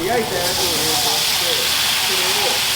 焼いたやつを入れてそれを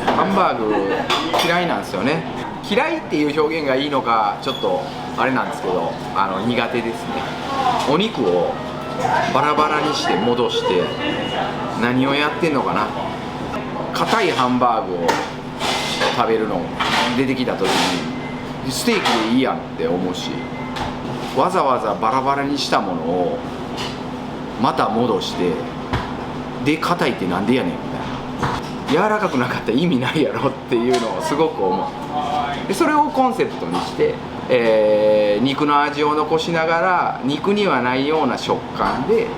ハンバーグ嫌いなんですよね。嫌いっていう表現がいいのかちょっとあれなんですけど、苦手ですね。お肉をバラバラにして戻して何をやってんのかな。硬いハンバーグを食べるの出てきた時にステーキでいいやんって思うし、わざわざバラバラにしたものをまた戻してで硬いってなんでやねんみたいな。柔らかくなかったら意味ないやろっていうのをすごく思う。でそれをコンセプトにして、肉の味を残しながら肉にはないような食感で、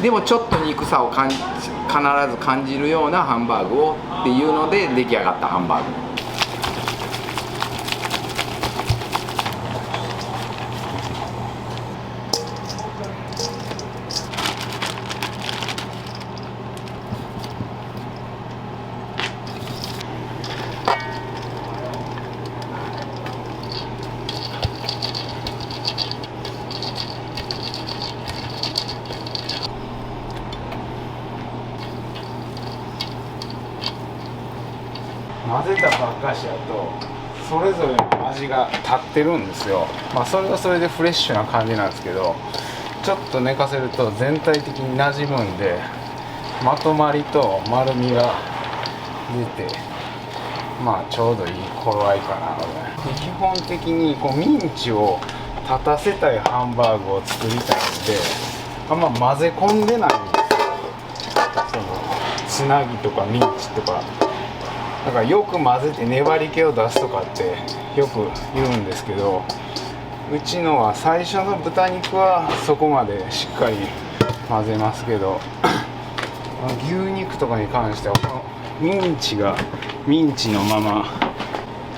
でもちょっと肉さを必ず感じるようなハンバーグをっていうので出来上がったハンバーグ。混ぜたばっかしやとそれぞれの味が立ってるんですよ。それはそれでフレッシュな感じなんですけど、ちょっと寝かせると全体的に馴染むんでまとまりと丸みが出てちょうどいい頃合いかな。基本的にミンチを立たせたいハンバーグを作りたいんであんま混ぜ込んでないんですよ。つなぎとかミンチとかだからよく混ぜて粘り気を出すとかってよく言うんですけど、うちのは最初の豚肉はそこまでしっかり混ぜますけど牛肉とかに関してはこのミンチのまま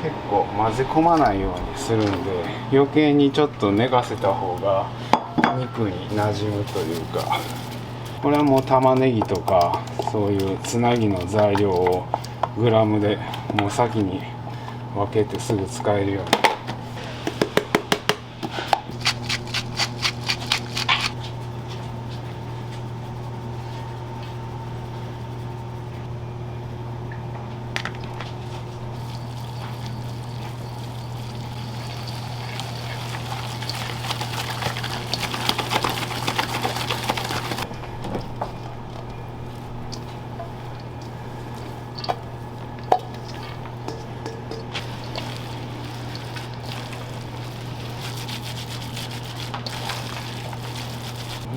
結構混ぜ込まないようにするんで余計にちょっと寝かせた方が肉に馴染むというか、これはもう玉ねぎとかそういうつなぎの材料をグラムでもう先に分けてすぐ使えるように。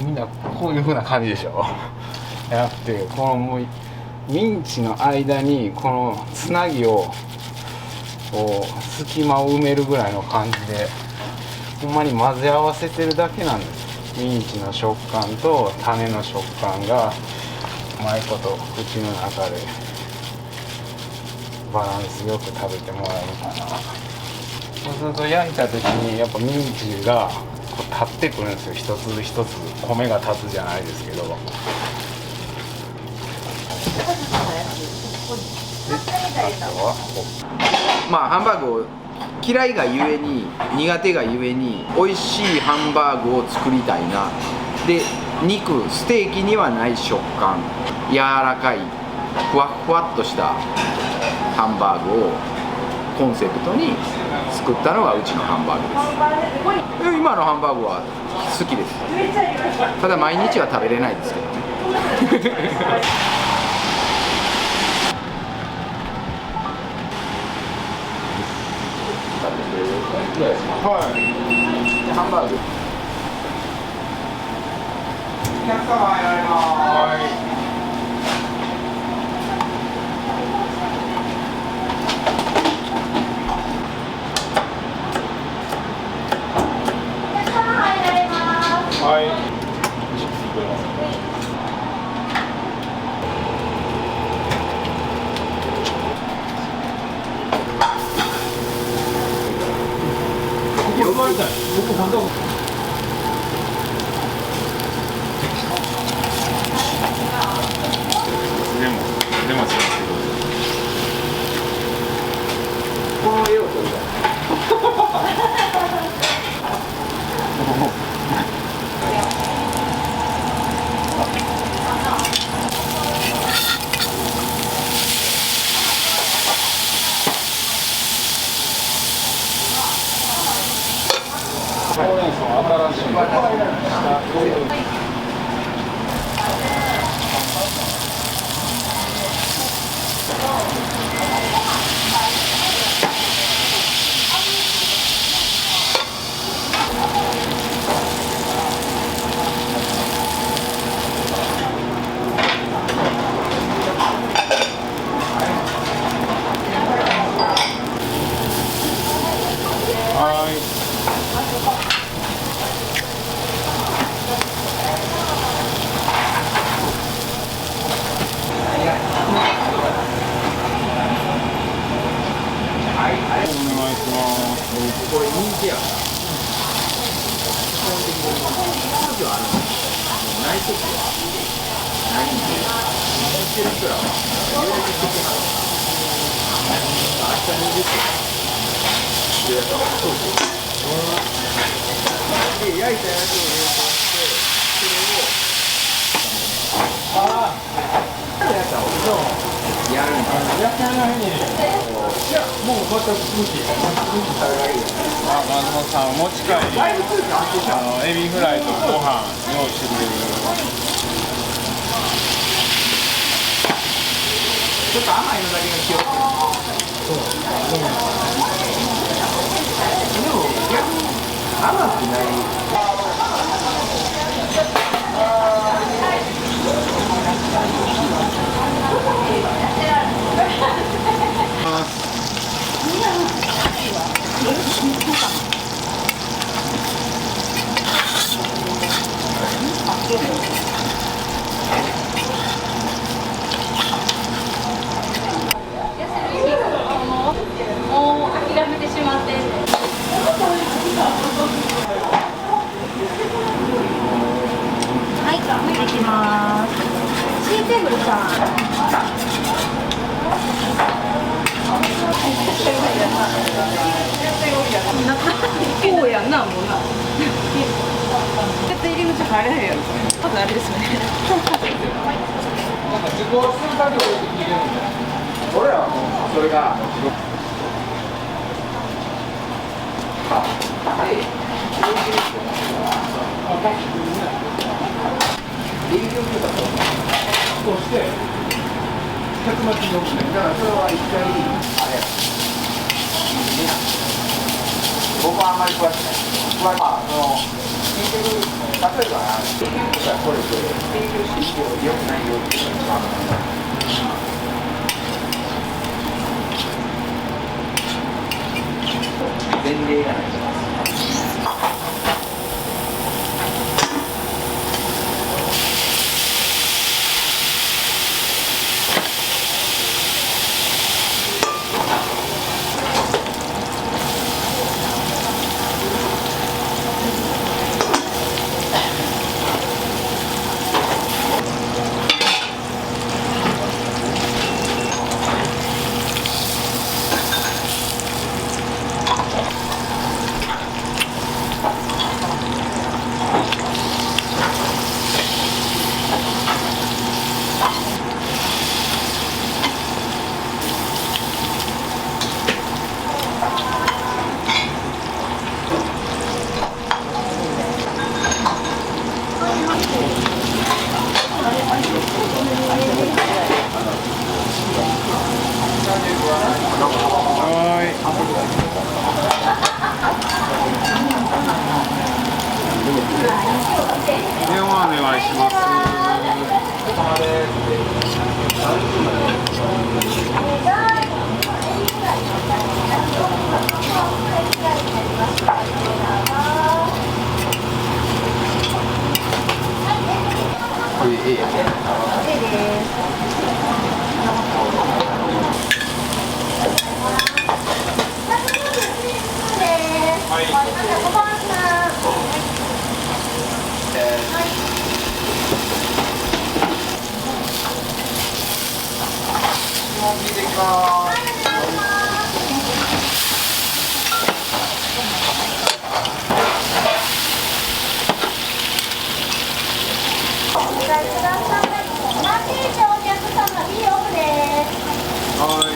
みんなこういう風な感じでしょ。じゃなくてこのもうミンチの間にこのつなぎを隙間を埋めるぐらいの感じでほんまに混ぜ合わせてるだけなんです。ミンチの食感と種の食感がうまいこと口の中でバランスよく食べてもらえるかな。そうすると焼いた時にやっぱミンチが立ってくるんですよ。一つ一つ米が立つじゃないですけど。ハンバーグを嫌いがゆえに苦手がゆえに美味しいハンバーグを作りたいな。でステーキにはない食感、柔らかいふわふわっとしたハンバーグをコンセプトに作ったのがうちのハンバーグです。今のハンバーグは好きです。ただ毎日は食べれないですけどね。はい。ハンバーグ。客様入られます。はい。はい。でもしますけど。この絵を撮りたい。ほうれん草新しい。はい。お願いします。これ人気やから。基本的に時はあるんですけど、ない時はないんで、知ってる人らは予約してきます。明日20分予約はそうです。で、焼いたやつを冷凍して、それをやったらやるんだ。焼き上がりに。いや、もう全く無視。食べられる。あ、松本さん、お持ち帰り。エビフライとご飯用意してくれる。ちょっと甘いのだけが気をつけて。でも逆に甘くない。もう諦めてしまって。はい、見ていきます。シーテーブルさん。こうやんな、もうな。絶対入り口入れへんやろ。多分あれですね。なんか自己数作業で聞いてるんだよ。俺らはもうそれがそして客待ちのだからそれは一回あれや僕はあんまり詳しくない詳しい聞いてる例えば研究とかこれで研究して良くないよっていうのが一番前例がないと思います電話お願いします。これええやん。見てきます。お願いください。マジでお客様、いいオフです。はい。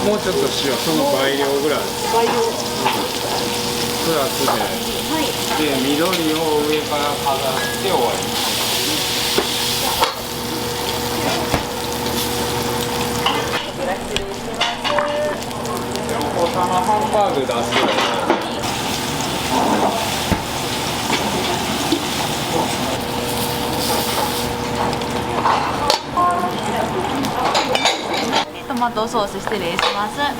もうちょっと塩、その倍量ぐらい。倍量。プラスで、で緑を上から飾って終わり。お子様ハンバーグ出すよ。トマトソース失礼します。はい。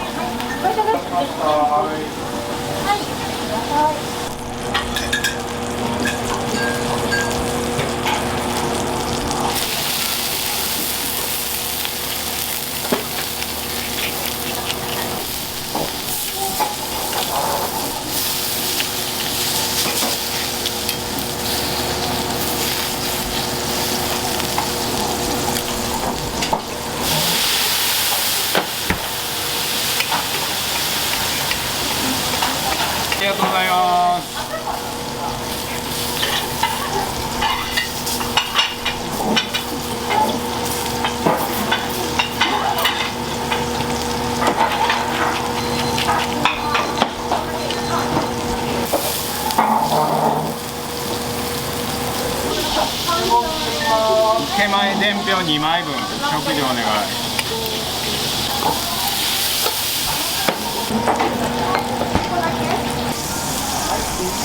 ありがとうございます。手前伝票2枚分、食事お願い。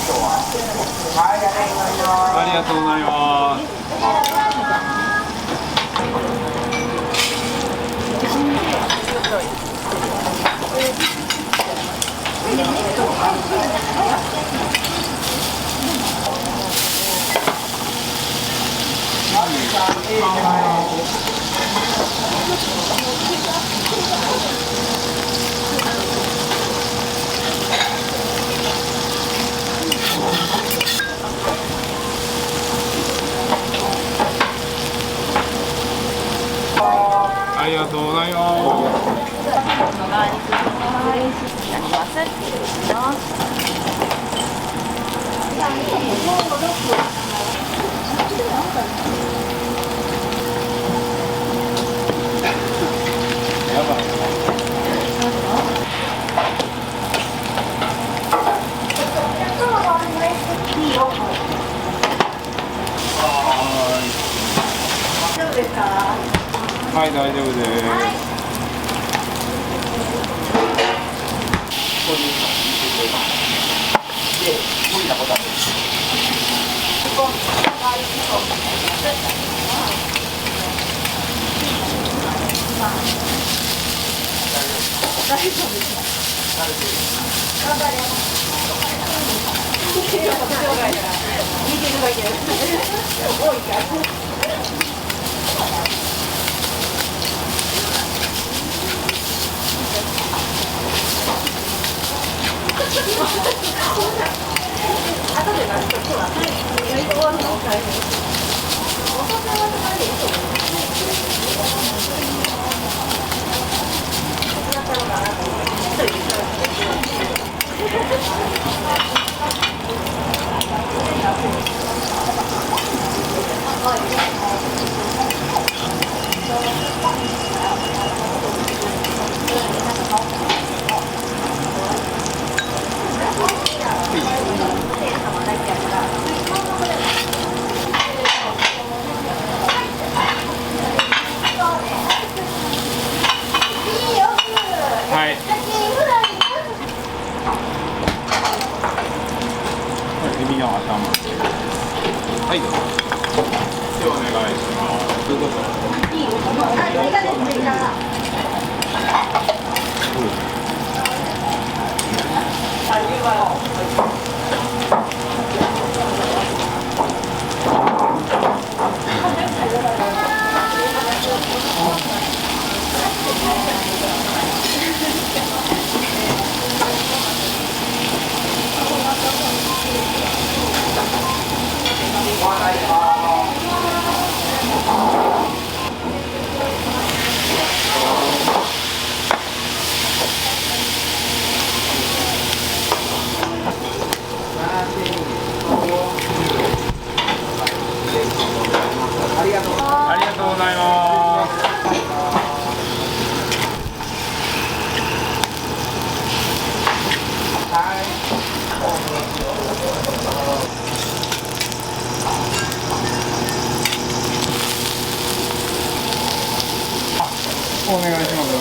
ありがとうございます。ありがとうございます。ガーリックになります。失礼します。大丈夫ですか？はい、大丈夫です。はい。エビの頭。はい。でお願いします。どうぞ。ありがとうございます。お願いします。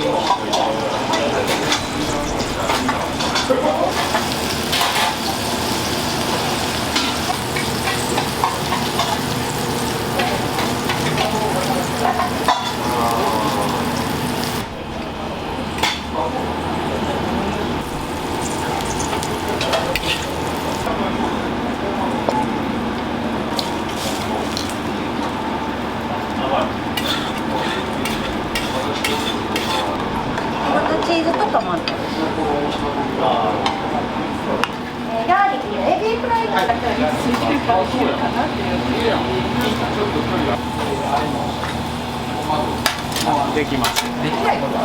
チーズとかもある。ガーリックのエビフライがついてるかもしれないかなっていう。できます。できないことは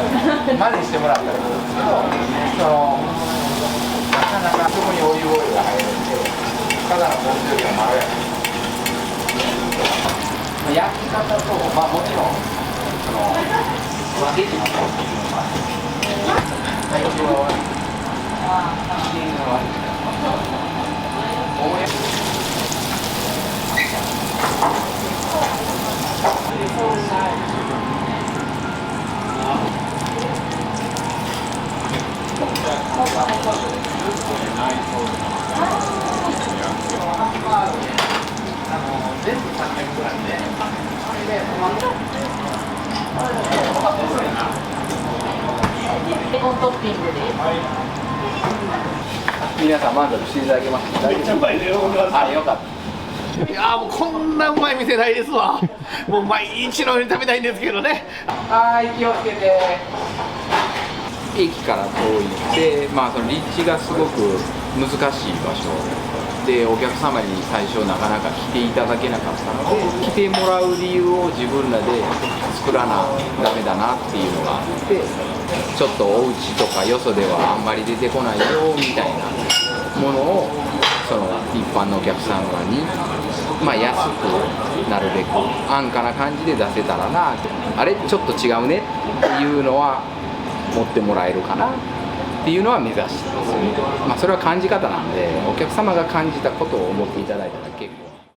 真似してもらったらいいんですけど、なかなかそこにオリーブオイルが入るんで、ただのポン酢よりはまろやか。焼き方と、まあもちろん分けてもらうっていうのが最初は悪い。機嫌が悪い。全部300ぐらいで、レモントッピングで。皆さん満足していただけました。めっちゃうまいね、喜んでます。あ、よかった。いやーもうこんなうまい店ないですわ。もう毎日のように食べたいんですけどね。はい、気をつけて。駅から遠いで、まあその立地がすごく難しい場所で、お客様に最初なかなか来ていただけなかったので、来てもらう理由を自分らで作らなダメだなっていうのがあって、ちょっとお家とかよそではあんまり出てこないよみたいなものをその一般のお客様に、まあ、安くなるべく安価な感じで出せたらな、あれちょっと違うねっていうのは持ってもらえるかなっていうのは目指してますよね。まあそれは感じ方なんで、お客様が感じたことを思っていただいたら結構。